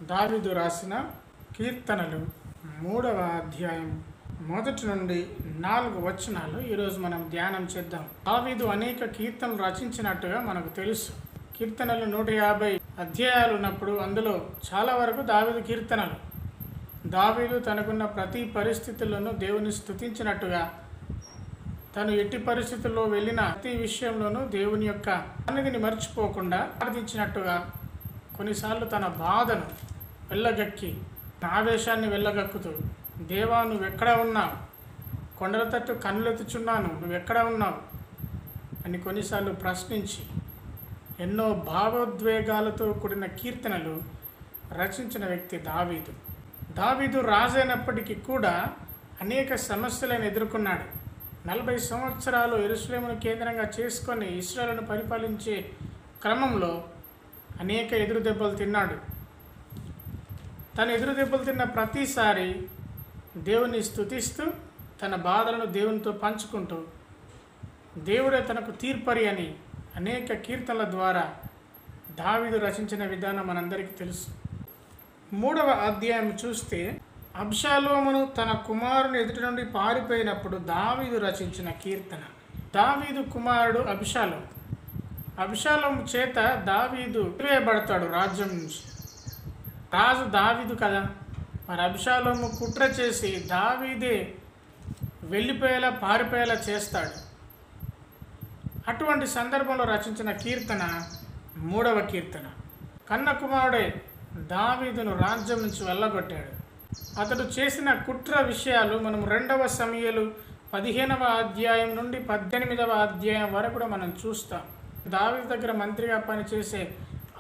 దావీదు రాసిన కీర్తనలు 3వ అధ్యాయం 1 నుండి 4 వచనాలు ఈరోజు మనం ధ్యానం చేద్దాం. దావీదు అనేక కీర్తనలు రచించినట్టుగా మనకు తెలుసు. కీర్తనలు 150 అధ్యాయాలు ఉన్నప్పుడు అందులో చాలా వరకు దావీదు కీర్తనలు. దావీదు తనకున్న ప్రతి పరిస్థితుల్లోనూ దేవుని స్తుతించినట్టుగా, తను ఎట్టి పరిస్థితుల్లో వెళ్ళిన ప్రతి విషయంలోనూ దేవుని యొక్క సన్నిధిని మర్చిపోకుండా ప్రార్థించినట్టుగా, కొన్నిసార్లు తన బాధను వెళ్ళగక్కి ఆవేశాన్ని వెళ్ళగక్కుతూ, దేవా నువ్వెక్కడ ఉన్నావు, కొండల తట్టు కన్నులెత్తుచున్నాను, నువ్వెక్కడ ఉన్నావు అని కొన్నిసార్లు ప్రశ్నించి ఎన్నో భావోద్వేగాలతో కూడిన కీర్తనలు రచించిన వ్యక్తి దావీదు. దావీదు రాజైనప్పటికీ కూడా అనేక సమస్యలను ఎదుర్కొన్నాడు. 40 సంవత్సరాలు యెరూషలేమును కేంద్రంగా చేసుకొని ఇశ్రాయేలును పరిపాలించే క్రమంలో అనేక ఎదురు దెబ్బలు తిన్నాడు. తను ఎదురు దెబ్బలు తిన్న ప్రతిసారి దేవుని స్తుతిస్తూ, తన బాధలను దేవునితో పంచుకుంటూ, దేవుడే తనకు తీర్పరి అని అనేక కీర్తనల ద్వారా దావీదు రచించిన విధానం మనందరికీ తెలుసు. 3వ అధ్యాయం చూస్తే, అబ్షాలోమును తన కుమారుని ఎదుటి నుండి పారిపోయినప్పుడు దావీదు రచించిన కీర్తన. దావీదు కుమారుడు అబ్షాలోము. అబ్షాలోము చేత దావీదు వేయబడతాడు రాజ్యం నుంచి. రాజు దావీదు కదా, మరి అబ్షాలోము కుట్ర చేసి దావీదే వెళ్ళిపోయేలా పారిపోయేలా చేస్తాడు. అటువంటి సందర్భంలో రచించిన కీర్తన 3వ కీర్తన. కన్న కుమారుడే దావీదును రాజ్యం నుంచి వెళ్ళగొట్టాడు. అతడు చేసిన కుట్ర విషయాలు మనం 2వ సమూయేలు 15వ అధ్యాయం నుండి 18వ అధ్యాయం వరకు కూడా మనం చూస్తాం. దావీదు దగ్గర మంత్రిగా పనిచేసే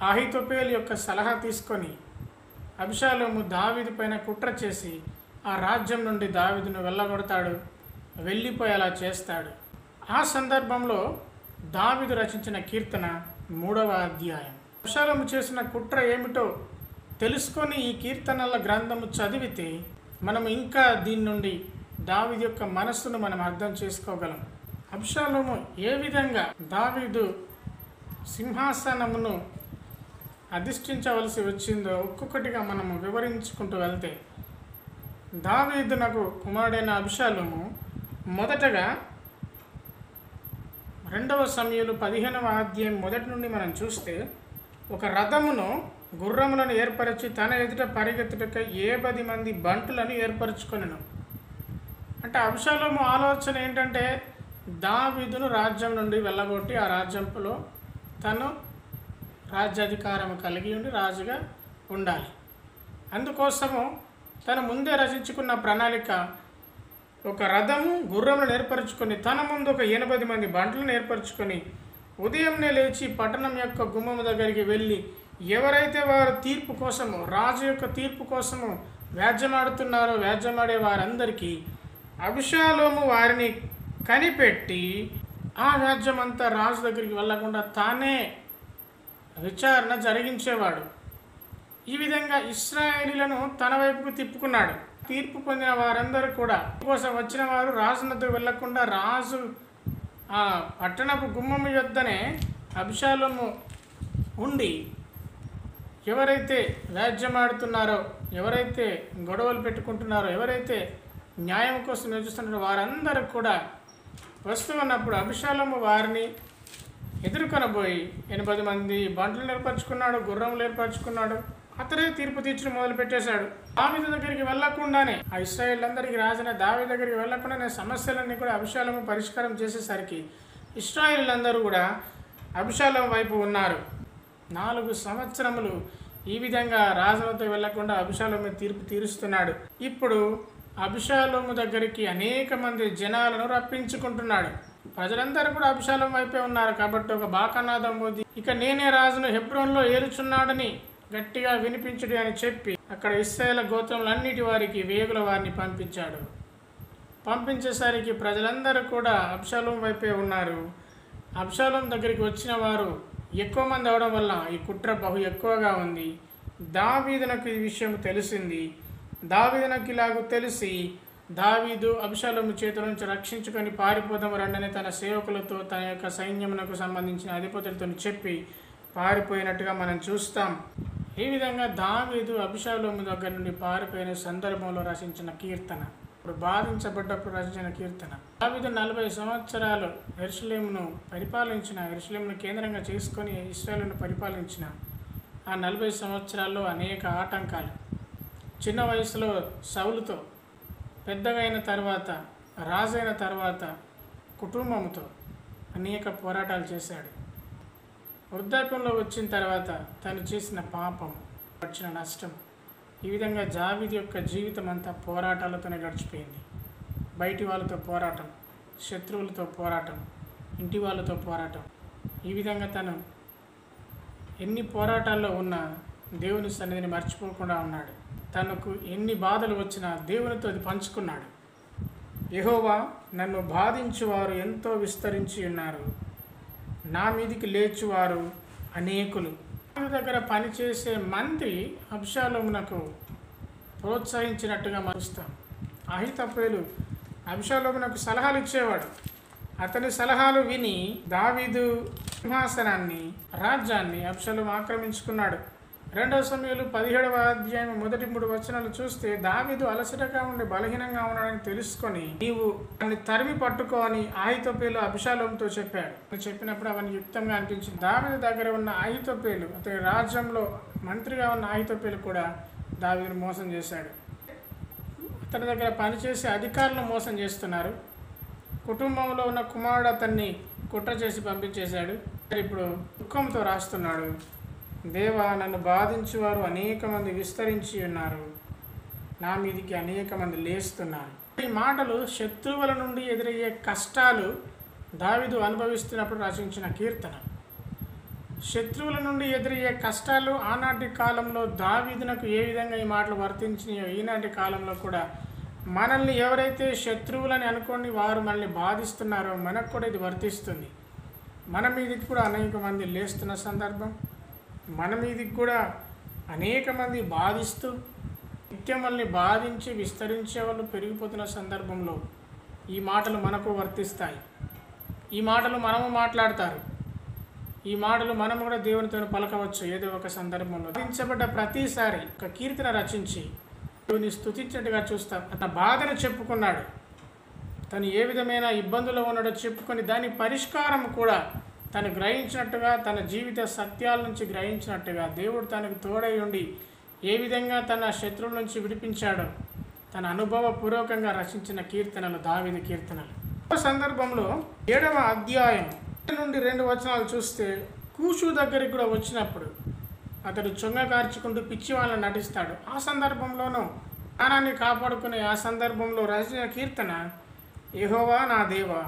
అహీతోపెలు యొక్క సలహా తీసుకొని అబ్షాలోము దావీదు పైన కుట్ర చేసి ఆ రాజ్యం నుండి దావీదును వెళ్ళగొడతాడు, వెళ్ళిపోయేలా చేస్తాడు. ఆ సందర్భంలో దావీదు రచించిన కీర్తన 3వ అధ్యాయం. అబ్షాలోము చేసిన కుట్ర ఏమిటో తెలుసుకొని ఈ కీర్తనల గ్రంథము చదివితే మనం ఇంకా దీని నుండి దావీదు యొక్క మనస్సును మనం అర్థం చేసుకోగలం. అబ్షాలోము ఏ విధంగా దావీదు సింహాసనమును అధిష్ఠించవలసి వచ్చిందో ఒక్కొక్కటిగా మనము వివరించుకుంటూ వెళ్తే, దావీదునకు కుమారుడైన అబ్షాలోము మొదటగా 2వ సమూయేలు 15వ అధ్యాయం 1 నుండి మనం చూస్తే, ఒక రథమును గుర్రములను ఏర్పరిచి తన ఎదుట పరిగెత్తుటకై 70 మంది బంటులను ఏర్పరచుకొనెను. అంటే అబ్షాలోము ఆలోచన ఏంటంటే, దావీదును రాజ్యం నుండి వెళ్ళగొట్టి ఆ రాజ్యంలో తను రాజ్యాధికారం కలిగి ఉండి రాజుగా ఉండాలి. అందుకోసము తను ముందే రచించుకున్న ప్రణాళిక, ఒక రథము గుర్రములను ఏర్పరచుకొని తన ముందు ఒక 80 మంది బంటులను ఏర్పరచుకొని ఉదయంనే లేచి పట్టణం యొక్క గుమ్మము దగ్గరికి వెళ్ళి, ఎవరైతే వారు తీర్పు కోసము, రాజు యొక్క తీర్పు కోసము వ్యాజ్యమాడుతున్నారో వ్యాజ్యమాడే వారందరికీ అబ్షాలోము వారిని కనిపెట్టి ఆ వ్యాజ్యమంతా రాజు దగ్గరికి వెళ్ళకుండా తానే విచారణ జరిగించేవాడు. ఈ విధంగా ఇశ్రాయేలీలను తన వైపుకు తిప్పుకున్నాడు. తీర్పు పొందిన వారందరూ కూడా కోసం వచ్చిన వారు రాజు వద్దకు వెళ్లకుండా రాజు ఆ పట్టణపు గుమ్మము యొద్దనే అబ్షాలోము ఉండి, ఎవరైతే వ్యాజ్యమాడుతున్నారో, ఎవరైతే గొడవలు పెట్టుకుంటున్నారో, ఎవరైతే న్యాయం కోసం నిలుస్తున్నారో వారందరూ కూడా వస్తూ ఉన్నప్పుడు అబ్షాలోము వారిని ఎదుర్కొనబోయి 80 మంది బంటులను ఏర్పరచుకున్నాడు, గుర్రములు ఏర్పరచుకున్నాడు. అతడే తీర్పు తీర్చడం మొదలు పెట్టేశాడు. దావీదు దగ్గరికి వెళ్లకుండానే, ఆ ఇశ్రాయేలందరికీ రాజైన దావీదు దగ్గరికి వెళ్లకుండానే సమస్యలన్నీ కూడా అబ్షాలోము పరిష్కారం చేసేసరికి ఇశ్రాయేలీలందరూ కూడా అబ్షాలోము వైపు ఉన్నారు. 4 సంవత్సరములు ఈ విధంగా రాజులతో వెళ్లకుండా అబ్షాలోము తీర్పు తీరుస్తున్నాడు. ఇప్పుడు అబ్షాలోము దగ్గరికి అనేక మంది జనాలను రప్పించుకుంటున్నాడు. ప్రజలందరూ కూడా అబ్షాలోము వైపే ఉన్నారు కాబట్టి ఒక బాకానాదం మోది, ఇక నేనే రాజును హెబ్రోన్లో ఏలుచున్నాడని గట్టిగా వినిపించుడి అని చెప్పి అక్కడ ఇశ్రాయేలు గోత్రములన్నిటి వారికి వేగుల వారిని పంపించాడు. పంపించేసరికి ప్రజలందరూ కూడా అబ్షాలోము వైపే ఉన్నారు. అబ్షాలోము దగ్గరికి వచ్చిన వారు ఎక్కువ మంది అవడం వల్ల ఈ కుట్ర బహు ఎక్కువగా ఉంది. దావీదునకు ఈ విషయం తెలిసింది. దావీదునకు ఇలాగూ తెలిసి దావీదు అబ్షాలోము చేతుల నుంచి రక్షించుకొని పారిపోదాము రండని తన సేవకులతో, తన యొక్క సైన్యమునకు సంబంధించిన అధిపతులతో చెప్పి పారిపోయినట్టుగా మనం చూస్తాం. ఈ విధంగా దావీదు అబీషాలోము దగ్గర నుండి పారిపోయిన సందర్భంలో రచించిన కీర్తన, ఇప్పుడు బాధించబడ్డప్పుడు రచించిన కీర్తన. దావీదు 40 సంవత్సరాలు యెరూషలేమును పరిపాలించిన, యెరూషలేమును కేంద్రంగా చేసుకొని ఇశ్రాయేలును పరిపాలించిన ఆ 40 సంవత్సరాల్లో అనేక ఆటంకాలు, చిన్న వయసులో సౌలుతో, పెద్దగా అయిన తర్వాత, రాజైన తర్వాత కుటుంబంతో అనేక పోరాటాలు చేశాడు. వృద్ధాప్యంలో వచ్చిన తర్వాత తను చేసిన పాపం, వచ్చిన నష్టం, ఈ విధంగా దావీదు యొక్క జీవితం అంతా పోరాటాలతోనే గడిచిపోయింది. బయటి వాళ్ళతో పోరాటం, శత్రువులతో పోరాటం, ఇంటి వాళ్ళతో పోరాటం, ఈ విధంగా తను ఎన్ని పోరాటాల్లో ఉన్నా దేవుని సన్నిధిని మర్చిపోకుండా ఉన్నాడు. తనకు ఎన్ని బాధలు వచ్చినా దేవునితో అది పంచుకున్నాడు. యెహోవా, నన్ను బాధించువారు ఎంతో విస్తరించి ఉన్నారు, నా మీదికి లేచువారు అనేకులు. దావీదు దగ్గర పనిచేసే మంత్రి అబ్షాలోమునకు ప్రోత్సహించినట్టుగా మరుస్తాం. అహీతోపెలు అబ్షాలోమునకు సలహాలు ఇచ్చేవాడు. అతని సలహాలు విని దావీదు సింహాసనాన్ని, రాజ్యాన్ని అబ్షాలోము ఆక్రమించుకున్నాడు. 2 సమూయేలు 17వ అధ్యాయం మొదటి 3 వచనాలు చూస్తే దావీదు అలసటగా ఉండి బలహీనంగా ఉన్నాడని తెలుసుకొని, నీవు అన్ని తరిమి పట్టుకో అని అహీతోపెలు అబీషాలోముతో చెప్పాడు. చెప్పినప్పుడు అవన్నీ యుక్తంగా అనిపించింది. దావీదు దగ్గర ఉన్న అహీతోపెలు, అతని రాజ్యంలో మంత్రిగా ఉన్న అహీతోపెలు కూడా దావీదును మోసం చేశాడు. అతని దగ్గర పనిచేసే అధికారులను మోసం చేస్తున్నారు. కుటుంబంలో ఉన్న కుమారుడు అతన్ని కుట్ర చేసి పంపించేశాడు. ఇప్పుడు దుఃఖంతో రాస్తున్నాడు, దేవా, నన్ను బాధించువారు అనేక మంది విస్తరించి ఉన్నారు, నా మీదికి అనేక మంది లేస్తున్నారు. ఈ మాటలు శత్రువుల నుండి ఎదురయ్యే కష్టాలు దావీదు అనుభవిస్తున్నప్పుడు రచించిన కీర్తన. శత్రువుల నుండి ఎదురయ్యే కష్టాలు ఆనాటి కాలంలో దావీదునకు ఏ విధంగా ఈ మాటలు వర్తించినాయో ఈనాటి కాలంలో కూడా మనల్ని ఎవరైతే శత్రువులని అనుకోండి వారు మనల్ని బాధిస్తున్నారో మనకు కూడా ఇది వర్తిస్తుంది. మన మీదకి కూడా అనేక మంది లేస్తున్న సందర్భం, మన మీదకి కూడా అనేక మంది బాధిస్తూ నిత్యం మనల్ని బాధించి విస్తరించే వాళ్ళు పెరిగిపోతున్న సందర్భంలో ఈ మాటలు మనకు వర్తిస్తాయి. ఈ మాటలు మనము మాట్లాడతారు. ఈ మాటలు మనం కూడా దేవునితో పలకవచ్చు ఏదో ఒక సందర్భంలో. రచించబడ్డ ప్రతిసారి ఒక కీర్తన రచించి దేవుని స్తుతించినట్టుగా చూస్తాం. తన బాధను చెప్పుకున్నాడు, తను ఏ విధమైన ఇబ్బందుల్లో ఉన్నాడో చెప్పుకొని దాని పరిష్కారం కూడా తను గ్రహించినట్టుగా, తన జీవిత సత్యాల నుంచి గ్రహించినట్టుగా, దేవుడు తనకు తోడై ఉండి ఏ విధంగా తన శత్రువుల నుంచి విడిపించాడో తన అనుభవపూర్వకంగా రచించిన కీర్తనలు దావీదు కీర్తనలు. ఒక సందర్భంలో 7వ అధ్యాయం నుండి 2 వచనాలు చూస్తే, కూషు దగ్గరికి కూడా వచ్చినప్పుడు అతడు చొంగ కార్చుకుంటూ పిచ్చి వాళ్ళని నటిస్తాడు. ఆ సందర్భంలోనూ ప్రాణాన్ని కాపాడుకునే ఆ సందర్భంలో రచించిన కీర్తన, యెహోవా నా దేవా,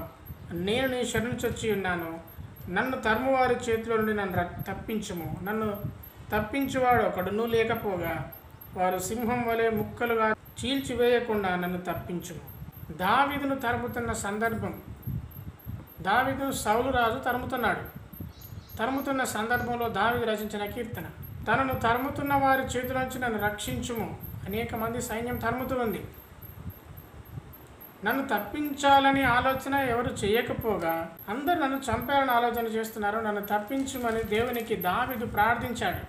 నేను నీ శరణు చొచ్చి ఉన్నాను, నన్ను తరుమువారి చేతిలో నుండి నన్ను తప్పించుము. నన్ను తప్పించువాడు ఒకడును లేకపోగా వారు సింహం వలె ముక్కలుగా చీల్చివేయకుండా నన్ను తప్పించుము. దావీదును తరుముతున్న సందర్భం, దావీదును సౌలు రాజు తరుముతున్న సందర్భంలో దావీదు రచించిన కీర్తన. తనను తరుముతున్న వారి చేతిలోంచి నన్ను రక్షించుము. అనేక మంది సైన్యం తరుముతూ ఉంది. నన్ను తప్పించాలని ఆలోచన ఎవరు చేయకపోగా అందరు నన్ను చంపాలని ఆలోచన చేస్తున్నారు. నన్ను తప్పించుమని దేవునికి దావీదు ప్రార్థించాడు.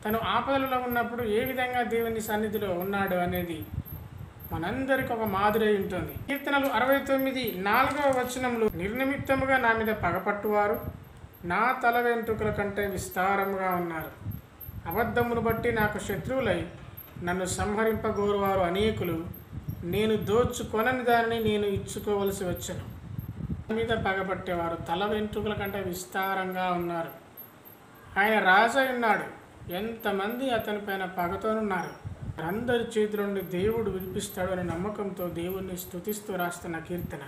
తను ఆపదలలో ఉన్నప్పుడు ఏ విధంగా దేవుని సన్నిధిలో ఉన్నాడు అనేది మనందరికి ఒక మాదిరి ఉంటుంది. కీర్తనలు 69:4వ వచనంలో, నిర్నిమిత్తముగా నా మీద పగపట్టువారు నా తల వెంట్రుకల కంటే విస్తారముగా ఉన్నారు. అబద్ధమును బట్టి నాకు శత్రువులై నన్ను సంహరింపగోరువారు అనేకులు. నేను దోచుకొనని దానిని నేను ఇచ్చుకోవలసి వచ్చను. నా మీద పగబట్టేవారు తల వెంట్రుకల కంటే విస్తారంగా ఉన్నారు. ఆయన రాజై ఉన్నాడు, ఎంతమంది అతని పైన పగతోనున్నారు. అందరి చేతుల నుండి దేవుడు విడిపిస్తాడు అనే నమ్మకంతో దేవుణ్ణి స్తుతిస్తూ రాస్తున్న కీర్తన.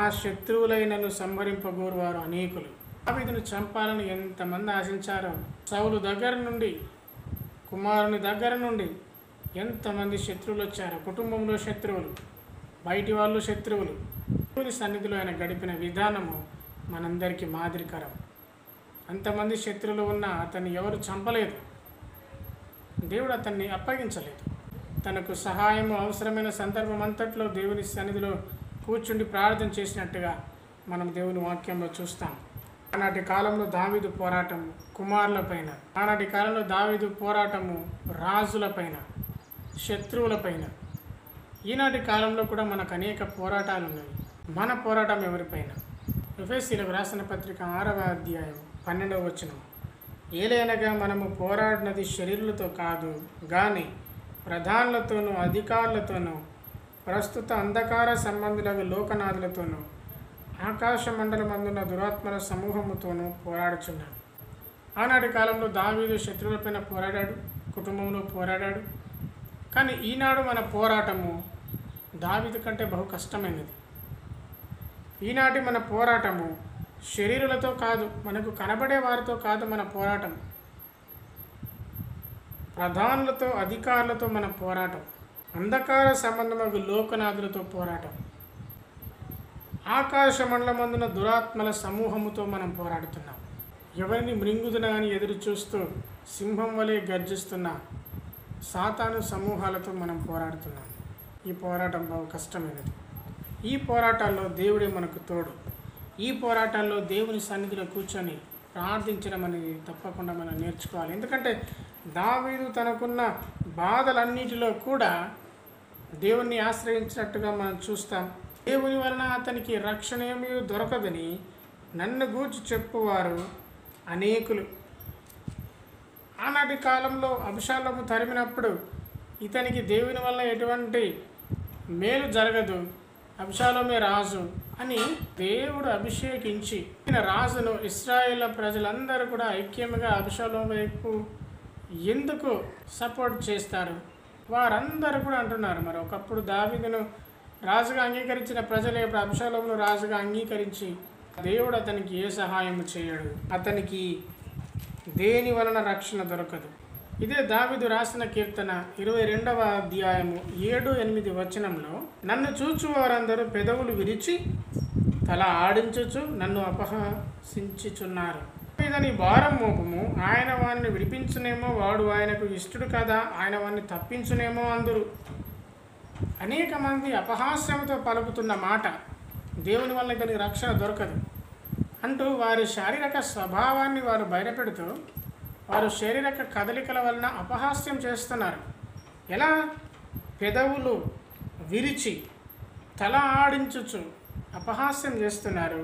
ఆ శత్రువులైనను సంహరింపగోరువారు అనేకులు. దావీదును చంపాలని ఎంతమంది ఆశించారో, సౌలు దగ్గర నుండి, కుమారుని దగ్గర నుండి ఎంతమంది శత్రువులు వచ్చారు. కుటుంబంలో శత్రువులు, బయటి వాళ్ళు శత్రువులు. దేవుని సన్నిధిలో ఆయన గడిపిన విధానము మనందరికీ మాదిరికరం. అంతమంది శత్రువులు ఉన్నా అతన్ని ఎవరు చంపలేదు, దేవుడు అతన్ని అప్పగించలేదు. తనకు సహాయం అవసరమైన సందర్భం అంతట్లో దేవుని సన్నిధిలో కూర్చుండి ప్రార్థన చేసినట్టుగా మనం దేవుని వాక్యంలో చూస్తాం. ఆనాటి కాలంలో దావీదు పోరాటము కుమారులపైన, ఆనాటి కాలంలో దావీదు పోరాటము రాజులపైన, శత్రువులపైన. ఈనాటి కాలంలో కూడా మనకు అనేక పోరాటాలు ఉన్నాయి. మన పోరాటం ఎవరిపైన? ఎఫెసీయులకు రాసిన పత్రిక 6వ అధ్యాయం 12వ వచనం. ఏలైనగా మనము పోరాడినది శరీరులతో కాదు గాని ప్రధానులతోనూ అధికారులతోనూ ప్రస్తుత అంధకార సంబంధులకు లోకనాథులతోనూ ఆకాశ మండలమందున్న దురాత్మల సమూహముతోనూ పోరాడుచున్నాడు. ఆనాటి కాలంలో దావీదు శత్రువులపైన పోరాడాడు, కుటుంబంలో పోరాడాడు. కానీ ఈనాడు మన పోరాటము దావీదు కంటే బహు కష్టమైనది. ఈనాటి మన పోరాటము శరీరులతో కాదు, మనకు కనబడే వారితో కాదు. మన పోరాటం ప్రధానులతో అధికారులతో మన పోరాటం, అంధకార సంబంధమైన లోకనాథులతో పోరాటం, ఆకాశ మండలమందున దురాత్మల సమూహముతో మనం పోరాడుతున్నాం. ఎవరిని మృంగుదునా అని ఎదురు చూస్తూ సింహం వలె గర్జిస్తున్న సాతాను సమూహాలతో మనం పోరాడుతున్నాం. ఈ పోరాటం బహు కష్టమైనది. ఈ పోరాటాల్లో దేవుడే మనకు తోడు. ఈ పోరాటాల్లో దేవుని సన్నిధిలో కూర్చొని ప్రార్థించడం అనేది తప్పకుండా మనం నేర్చుకోవాలి. ఎందుకంటే దావీదు తనకున్న బాధలన్నిటిలో కూడా దేవుణ్ణి ఆశ్రయించినట్టుగా మనం చూస్తాం. దేవుని వలన అతనికి రక్షణ ఏమీ దొరకదని నన్ను గూర్చి చెప్పువారు అనేకులు. ఆనాటి కాలంలో అబ్షాలోము తరిమినప్పుడు ఇతనికి దేవుని వల్ల ఎటువంటి మేలు జరగదు, అబ్షాలోమే రాజు అని దేవుడు అభిషేకించి ఈయన రాజును ఇశ్రాయేల్ ప్రజలందరూ కూడా ఐక్యంగా అబ్షాలోము వైపు ఎందుకు సపోర్ట్ చేస్తారు? వారందరూ కూడా అంటున్నారు, మరి ఒకప్పుడు దావీదును రాజుగా అంగీకరించిన ప్రజలే ఇప్పుడు అబ్షాలోమును రాజుగా అంగీకరించి దేవుడు అతనికి ఏ సహాయం చేయడు, అతనికి దేని వలన రక్షణ దొరకదు. ఇదే దావీదు రాసిన కీర్తన 22వ అధ్యాయము 7-8 వచనంలో, నన్ను చూచు వారందరూ పెదవులు విరిచి తల ఆడించుచు నన్ను అపహసించుచున్నారు. ఇదని భారం మోపము, ఆయన వారిని విడిపించునేమో, వాడు ఆయనకు ఇష్టడు కదా, ఆయన వారిని తప్పించునేమో అందరు. అనేక మంది అపహాస్యంతో పలుకుతున్న మాట, దేవుని వల్ల ఇతనికి రక్షణ దొరకదు అంటూ వారి శారీరక స్వభావాన్ని వారు బయటపెడుతూ వారు శారీరక కదలికల వలన అపహాస్యం చేస్తున్నారు. ఎలా? పెదవులు విరిచి తల ఆడించుచు అపహాస్యం చేస్తున్నారు.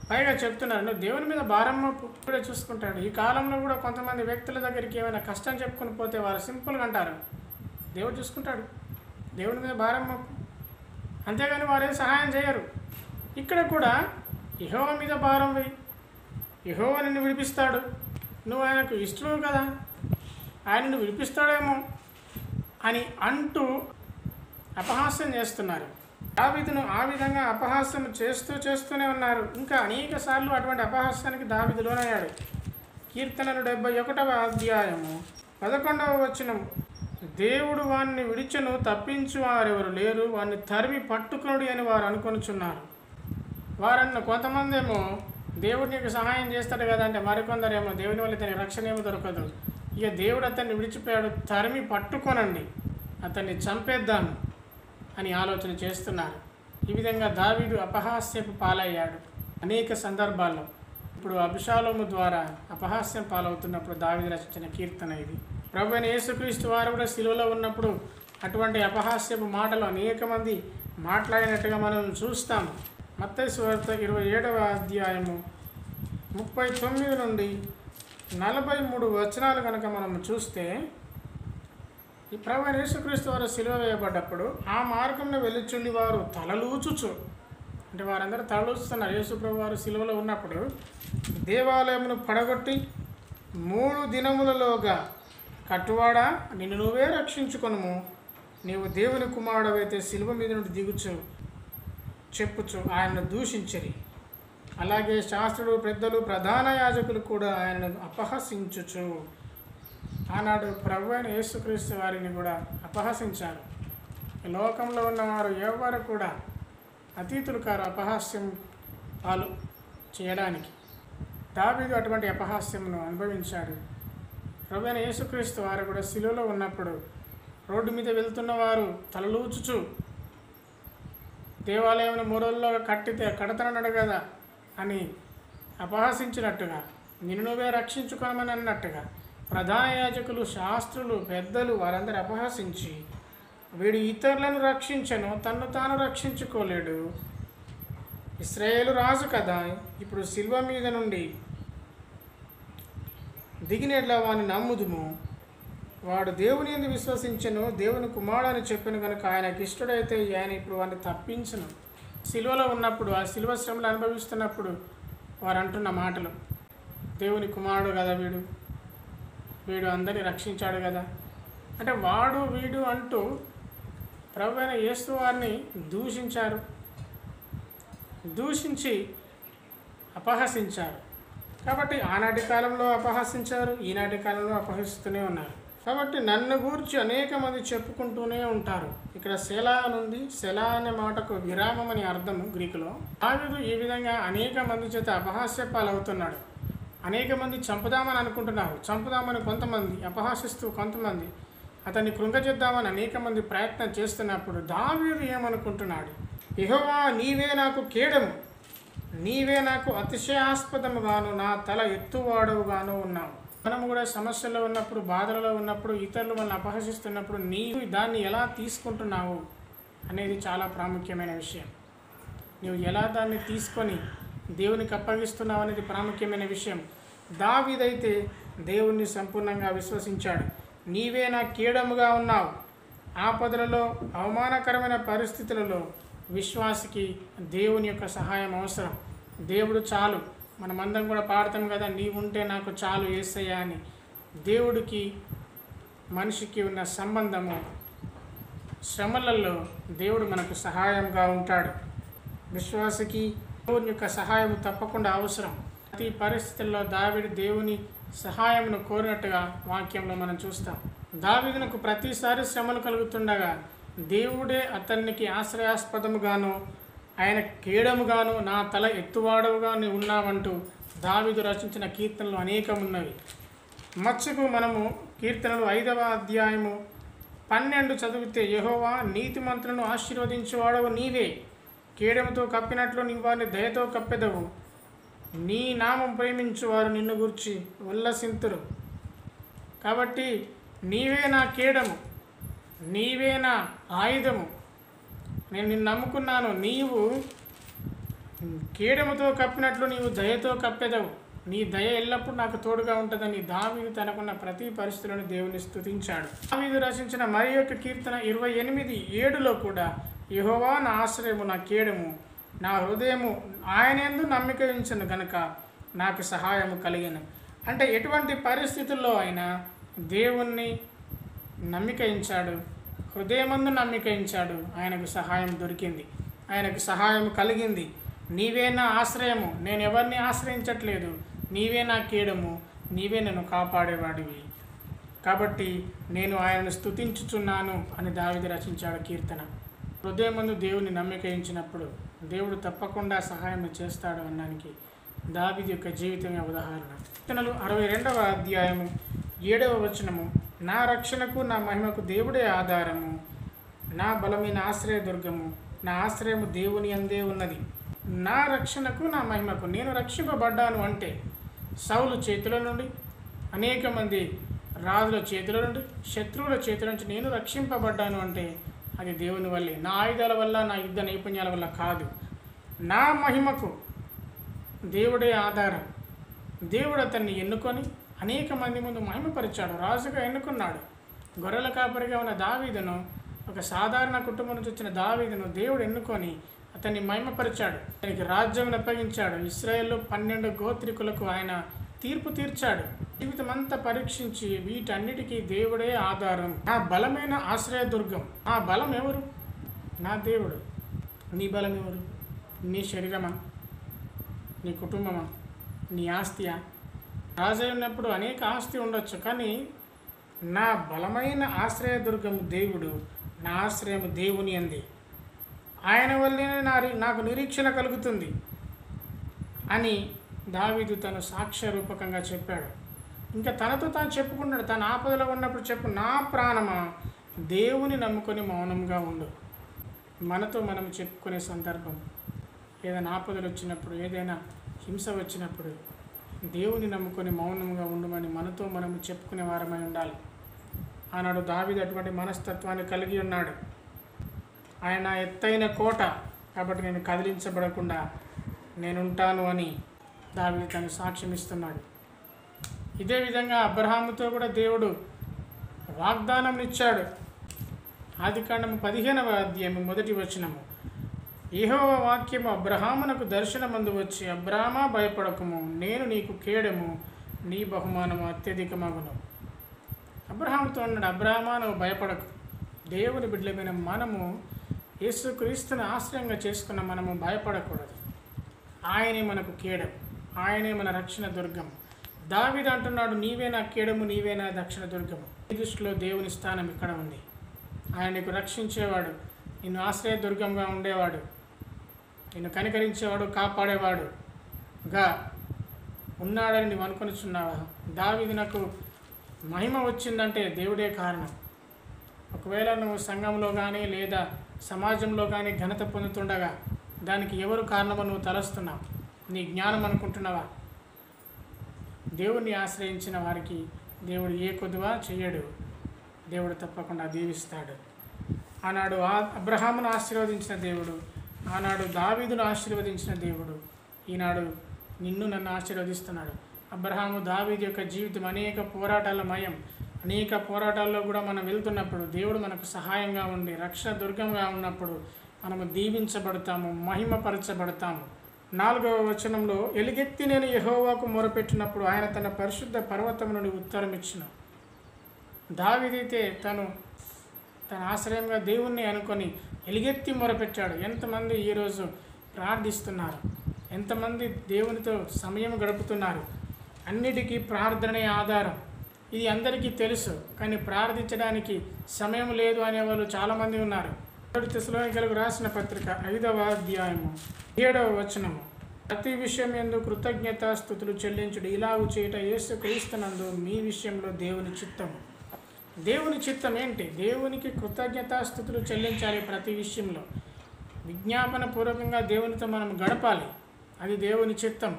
పైగా చెప్తున్నారు, నువ్వు దేవుని మీద భారం కూడా చూసుకుంటాడు. ఈ కాలంలో కూడా కొంతమంది వ్యక్తుల దగ్గరికి ఏమైనా కష్టం చెప్పుకొని పోతే వారు సింపుల్గా అంటారు, దేవుడు చూసుకుంటాడు, దేవుని మీద భారం మోపు, అంతేగాని వారేం సహాయం చేయరు. ఇక్కడ కూడా యెహోవా మీద భారం వేయి, యెహోవా నిన్ను విడిపిస్తాడు, నువ్వు ఆయనకు ఇష్టము కదా, ఆయనను విడిపిస్తాడేమో అని అంటూ అపహాస్యం చేస్తున్నారు. దావీదును ఆ విధంగా అపహాస్యం చేస్తూనే ఉన్నారు. ఇంకా అనేక సార్లు అటువంటి అపహాస్యానికి దావీదు లోనయ్యాడు. కీర్తనలు 71వ అధ్యాయము 11వ వచనం, దేవుడు వారిని విడిచెను, తప్పించు వారెవరు లేరు, వారిని తరిమి పట్టుకొనుడి అని వారు అనుకొనుచున్నారు. వారన్న కొంతమంది ఏమో దేవుడు నీకు సహాయం చేస్తాడు కదా అంటే, మరికొందరేమో దేవుని వల్ల ఇతని రక్షణ ఏమో దొరకదు, ఇక దేవుడు అతన్ని విడిచిపోయాడు, తరిమి పట్టుకోనండి, అతన్ని చంపేద్దాం అని ఆలోచన చేస్తున్నారు. ఈ విధంగా దావీదు అపహాస్యపు పాలయ్యాడు అనేక సందర్భాల్లో. ఇప్పుడు అబ్షాలోము ద్వారా అపహాస్యం పాలవుతున్నప్పుడు దావీదు రచించిన కీర్తన ఇది. ప్రభువైన యేసుక్రీస్తు వారు కూడా శిలువలో ఉన్నప్పుడు అటువంటి అపహాస్యపు మాటలు అనేక మంది మాట్లాడినట్టుగా మనం చూస్తాం. మత్తయి సువార్త 27వ అధ్యాయము 39 నుండి 43 వచనాలు కనుక మనం చూస్తే, ఈ ప్రభువైన యేసుక్రీస్తు వారు సిలువ వేయబడ్డప్పుడు ఆ మార్గంలో వెళ్ళుచుండి వారు తలలూచుచు, అంటే వారందరూ తలలూచుతున్నారు. యేసు ప్రభు వారు సిలువలో ఉన్నప్పుడు దేవాలయమును పడగొట్టి 3 దినములలోగా కట్టువాడా నిన్ను నువ్వే రక్షించుకొనుము, నీవు దేవుని కుమారుడవైతే సిలువ మీద నుండి దిగుచు చెప్పుచు ఆయనను దూషించరి. అలాగే శాస్త్రులు, పెద్దలు, ప్రధాన యాజకులు కూడా ఆయనను అపహసించుచు. ఆనాడు ప్రభువైన యేసుక్రీస్తు వారిని కూడా అపహసించారు. లోకంలో ఉన్నవారు ఎవరు కూడా అతీతులు కారు అపహాస్యం పాలు చేయడానికి. దావీదు అటువంటి అపహాస్యమును అనుభవించాడు. ప్రభువైన యేసుక్రీస్తు వారు కూడా శిలువలో ఉన్నప్పుడు రోడ్డు మీద వెళ్తున్న వారు తలలూచుచు, దేవాలయం 3 రోజుల్లో కడతానన్నాడు కదా అని అపహసించినట్టుగా, నిన్ను నువ్వే రక్షించుకోమని అన్నట్టుగా ప్రధాన యాజకులు, శాస్త్రులు, పెద్దలు వారందరూ అపహసించి, వీడు ఇతరులను రక్షించను, తన్ను తాను రక్షించుకోలేడు, ఇశ్రాయేలు రాజు కదా, ఇప్పుడు శిల్వ మీద నుండి దిగినట్లా వాడిని నమ్ముదుము, వాడు దేవుని యందు విశ్వసించను, దేవుని కుమారుడు అని చెప్పాను కనుక ఆయనకి ఇష్టడైతే ఆయన ఇప్పుడు వాడిని తప్పించను. శిలువలో ఉన్నప్పుడు, ఆ శిలువ శ్రమలు అనుభవిస్తున్నప్పుడు వారు అంటున్న మాటలు, దేవుని కుమారుడు కదా వీడు అందరినీ రక్షించాడు కదా అంటే, వాడు వీడు అంటూ ప్రభువైన యేసు వారిని దూషించారు, దూషించి అపహసించారు. కాబట్టి ఆనాటి కాలంలో అపహసించారు, ఈనాటి కాలంలో అపహసిస్తూనే ఉన్నారు. కాబట్టి నన్ను గూర్చి అనేక మంది చెప్పుకుంటూనే ఉంటారు. ఇక్కడ సెలా అనుంది. సెలా అనే మాటకు విరామం అని అర్థము గ్రీకులో. దావీదు ఈ విధంగా అనేక మంది చేత అపహాస్య పాలవుతున్నాడు. అనేక మంది చంపుదామని అనుకుంటున్నారు, చంపుదామని కొంతమంది, అపహాసిస్తూ కొంతమంది, అతన్ని కృంగజేద్దామని అనేక మంది ప్రయత్నం చేస్తున్నప్పుడు దావీదు ఏమనుకుంటున్నాడు? యెహోవా నీవే నాకు కేడము, నీవే నాకు అతిశయాస్పదముగాను, నా తల ఎత్తువాడవుగాను ఉన్నావు. మనము కూడా సమస్యలో ఉన్నప్పుడు, బాధలలో ఉన్నప్పుడు, ఇతరులు మనల్ని అపహసిస్తున్నప్పుడు నీవు దాన్ని ఎలా తీసుకుంటున్నావు అనేది చాలా ప్రాముఖ్యమైన విషయం. నీవు ఎలా దాన్ని తీసుకొని దేవునికి అప్పగిస్తున్నావు అనేది ప్రాముఖ్యమైన విషయం. దావీదైతే దేవుణ్ణి సంపూర్ణంగా విశ్వసించాడు. నీవే నా కీడముగా ఉన్నావు. ఆపదలలో, అవమానకరమైన పరిస్థితులలో విశ్వాసికి దేవుని యొక్క సహాయం అవసరం. దేవుడు చాలు. మనమందరం కూడా పాడతాం కదా, నీవుంటే నాకు చాలు యేసయ్యా అని. దేవుడికి మనిషికి ఉన్న సంబంధము శ్రమలలో దేవుడు మనకు సహాయంగా ఉంటాడు. విశ్వాసికి దేవుని యొక్క సహాయం తప్పకుండా అవసరం. ప్రతి పరిస్థితుల్లో దావీదు దేవుని సహాయమును కోరినట్టుగా వాక్యంలో మనం చూస్తాం. దావీదునకు ప్రతిసారి శ్రమలు కలుగుతుండగా దేవుడే అతనికి ఆశ్రయాస్పదముగాను, ఆయన కేడముగాను, నా తల ఎత్తువాడవుగా నీవు ఉన్నావంటూ దావీదు రచించిన కీర్తనలు అనేకం ఉన్నవి. మచ్చకు మనము కీర్తనలు 5వ అధ్యాయము 12 చదివితే, యెహోవా నీతిమంతులను ఆశీర్వదించేవాడవు నీవే, కేడముతో కప్పినట్లు నీవు వారిని దయతో కప్పెదవు, నీ నామం ప్రేమించువారు నిన్ను గూర్చి ఉల్లసింతురు. కాబట్టి నీవే నా కేడము, నీవే నా ఆయుధము, నేను నిన్ను నమ్ముకున్నాను, నీవు కేడముతో కప్పినట్లు నీవు దయతో కప్పెదవు, నీ దయ ఎల్లప్పుడూ నాకు తోడుగా ఉంటుందని దావీదు తనకున్న ప్రతి పరిస్థితులను దేవుని స్తుతించాడు. దావీదు రచించిన మరి యొక్క కీర్తన 28:7లో కూడా, యెహోవా నా ఆశ్రయము, నా కేడము, నా హృదయము ఆయన యందు నమ్మిక ఉంచెను గనుక నాకు సహాయము కలిగెను. అంటే ఎటువంటి పరిస్థితుల్లో అయినా దేవుణ్ణి నమ్మికయించాడు, హృదయమందు నమ్మికయించాడు, ఆయనకు సహాయం దొరికింది, ఆయనకు సహాయం కలిగింది. నీవే నా ఆశ్రయము, నేను ఎవరిని ఆశ్రయించట్లేదు, నీవే నా కీడము, నీవే నన్ను కాపాడేవాడివి, కాబట్టి నేను ఆయనను స్తుతించుచున్నాను అని దావీదు రచించాడు కీర్తన. హృదయమందు దేవుని నమ్మికయించినప్పుడు దేవుడు తప్పకుండా సహాయం చేస్తాడు అనడానికి దావీదు యొక్క జీవితమే ఉదాహరణ. కీర్తనలు 62వ అధ్యాయము 7వ వచనము, నా రక్షణకు నా మహిమకు దేవుడే ఆధారము, నా బలమైన ఆశ్రయదుర్గము, నా ఆశ్రయము దేవుని అందే ఉన్నది. నా రక్షణకు నా మహిమకు, నేను రక్షింపబడ్డాను అంటే సౌలు చేతుల నుండి, అనేక మంది రాజుల చేతుల నుండి, శత్రువుల చేతుల నుంచి నేను రక్షింపబడ్డాను అంటే అది దేవుని వల్లే, నా ఆయుధాల వల్ల, నా యుద్ధ నైపుణ్యాల వల్ల కాదు. నా మహిమకు దేవుడే ఆధారం. దేవుడు అతన్ని ఎన్నుకొని అనేక మంది ముందు మహిమపరిచాడు, రాజుగా ఎన్నుకున్నాడు. గొర్రెల కాపరిగా ఉన్న దావీదును, ఒక సాధారణ కుటుంబం నుంచి వచ్చిన దావీదును దేవుడు ఎన్నుకొని అతన్ని మహిమపరిచాడు, అతనికి రాజ్యం అప్పగించాడు. ఇశ్రాయేల్లో 12 గోత్రికులకు ఆయన తీర్పు తీర్చాడు. జీవితం అంతా పరీక్షించి వీటన్నిటికీ దేవుడే ఆధారం, నా బలమైన ఆశ్రయదుర్గం. ఆ బలం ఎవరు? నా దేవుడు. నీ బలం ఎవరు? నీ శరీరమా, నీ కుటుంబమా, నీ ఆస్తియా? రాజు ఉన్నప్పుడు అనేక ఆస్తి ఉండొచ్చు, కానీ నా బలమైన ఆశ్రయదుర్గము దేవుడు, నా ఆశ్రయము దేవుని అంది, ఆయన వల్లనే నాకు నిరీక్షణ కలుగుతుంది అని దావీదు తను సాక్ష్య రూపకంగా చెప్పాడు. ఇంకా తనతో తాను చెప్పుకున్నాడు, తన ఆపదలో ఉన్నప్పుడు చెప్పు, నా ప్రాణమా దేవుని నమ్ముకొని మౌనంగా ఉండు. మనతో మనం చెప్పుకునే సందర్భం, ఏదైనా ఆపదలు వచ్చినప్పుడు, ఏదైనా హింస వచ్చినప్పుడు దేవుని నమ్ముకొని మౌనంగా ఉండమని మనతో మనము చెప్పుకునే వారమై ఉండాలి. ఆనాడు దావీదు అటువంటి మనస్తత్వాన్ని కలిగి ఉన్నాడు. ఆయన ఎత్తైన కోట కాబట్టి నేను కదిలించబడకుండా నేనుంటాను అని దావీదు తను సాక్ష్యం ఇస్తున్నాడు. ఇదే విధంగా అబ్రహాముతో కూడా దేవుడు వాగ్దానం ఇచ్చాడు. ఆదికాండము 15వ అధ్యాయము 1వ వచనము, యెహోవా వాక్యము అబ్రహామునకు దర్శనమందు వచ్చి, అబ్రామా భయపడకుము, నేను నీకు కేడము, నీ బహుమానము అత్యధికమగును. అబ్రహాముతో అన్నాడు, అబ్రామా నువ్వు భయపడకు. దేవుని బిడ్డలమైన మనము యేసుక్రీస్తుని ఆశ్రయంగా చేసుకున్న మనము భయపడకూడదు. ఆయనే మనకు కేడము, ఆయనే మన రక్షణ దుర్గం. దావీదు అంటున్నాడు, నీవే నా కేడము, నీవే నా రక్షణ దుర్గము. ఈ దృష్టిలో దేవుని స్థానం ఇక్కడ ఉంది. ఆయన నీకు రక్షించేవాడు, నిన్ను ఆశ్రయ దుర్గంగా ఉండేవాడు, నిన్ను కనికరించేవాడు, కాపాడేవాడుగా ఉన్నాడని నువ్వు అనుకొనిచున్నావా? దావీదు నాకు మహిమ వచ్చిందంటే దేవుడే కారణం. ఒకవేళ నువ్వు సంఘంలో కానీ లేదా సమాజంలో కానీ ఘనత పొందుతుండగా దానికి ఎవరు కారణమో నువ్వు తలస్తున్నావు? నీ జ్ఞానం అనుకుంటున్నావా? దేవుణ్ణి ఆశ్రయించిన వారికి దేవుడు ఏ కొద్దువా చేయడు. దేవుడు తప్పకుండా దీవిస్తాడు. ఆనాడు అబ్రహామును ఆశీర్వదించిన దేవుడు, ఆనాడు దావీదును ఆశీర్వదించిన దేవుడు ఈనాడు నిన్ను నన్ను ఆశీర్వదిస్తున్నాడు. అబ్రహాము దావీదు యొక్క జీవితం అనేక పోరాటాలమయం. అనేక పోరాటాల్లో కూడా మనం వెళ్తున్నప్పుడు దేవుడు మనకు సహాయంగా ఉండి రక్షణ దుర్గంగా ఉన్నప్పుడు మనము దీవించబడతాము, మహిమపరచబడతాము. 4వ వచనంలో, ఎలుగెత్తి నేను యెహోవాకు మొరపెట్టినప్పుడు ఆయన తన పరిశుద్ధ పర్వతం నుండి ఉత్తరం ఇచ్చిన. దావీదైతే తన ఆశ్రయంగా దేవుణ్ణి అనుకొని ఎలుగెత్తి మొరపెట్టాడు. ఎంతమంది ఈరోజు ప్రార్థిస్తున్నారు? ఎంతమంది దేవునితో సమయం గడుపుతున్నారు? అన్నిటికీ ప్రార్థనే ఆధారం. ఇది అందరికీ తెలుసు, కానీ ప్రార్థించడానికి సమయం లేదు అనేవాళ్ళు చాలామంది ఉన్నారు. తెస్సలోనికీయులకు రాసిన పత్రిక 5వ అధ్యాయము 7వ వచనము, ప్రతి విషయం యందు కృతజ్ఞతాస్తుతులు చెల్లించుడు, ఇలాగు చేయట యేసుక్రీస్తునందు మీ విషయంలో దేవుని చిత్తము. దేవుని చిత్తం ఏంటి? దేవునికి కృతజ్ఞతాస్తుతులు చెల్లించాలి. ప్రతి విషయంలో విజ్ఞాపన పూర్వకంగా దేవునితో మనం గడపాలి. అది దేవుని చిత్తం.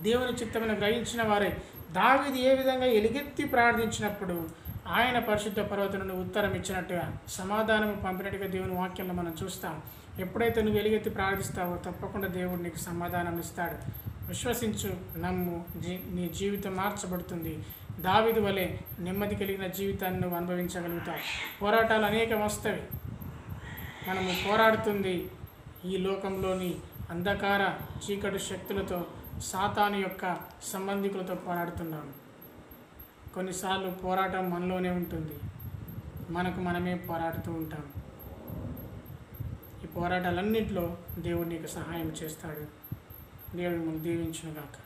దేవుని చిత్తమైన గ్రహించిన వారే దావీదు ఏ విధంగా ఎలుగెత్తి ప్రార్థించినప్పుడు ఆయన పరిశుద్ధ పర్వతం నుండి ఉత్తరం ఇచ్చినట్టుగా సమాధానం పంపినట్టుగా దేవుని వాక్యంలో మనం చూస్తాం. ఎప్పుడైతే నువ్వు ఎలుగెత్తి ప్రార్థిస్తావో తప్పకుండా దేవుడు నీకు సమాధానం ఇస్తాడు. విశ్వసించు, నమ్ము, నీ జీవితం మార్చబడుతుంది. దావీదు వలె నెమ్మది కలిగిన జీవితాన్ని నువ్వు అనుభవించగలుగుతావు. పోరాటాలు అనేకం వస్తాయి. మనము పోరాడుతుంది ఈ లోకంలోని అంధకార చీకటి శక్తులతో, సాతాను యొక్క సంబంధికులతో పోరాడుతున్నాము. కొన్నిసార్లు పోరాటం మనలోనే ఉంటుంది, మనకు మనమే పోరాడుతూ ఉంటాం. ఈ పోరాటాలన్నింటిలో దేవుడు నీకు సహాయం చేస్తాడు. దేవుడు మిమ్మల్ని దీవించును గాక.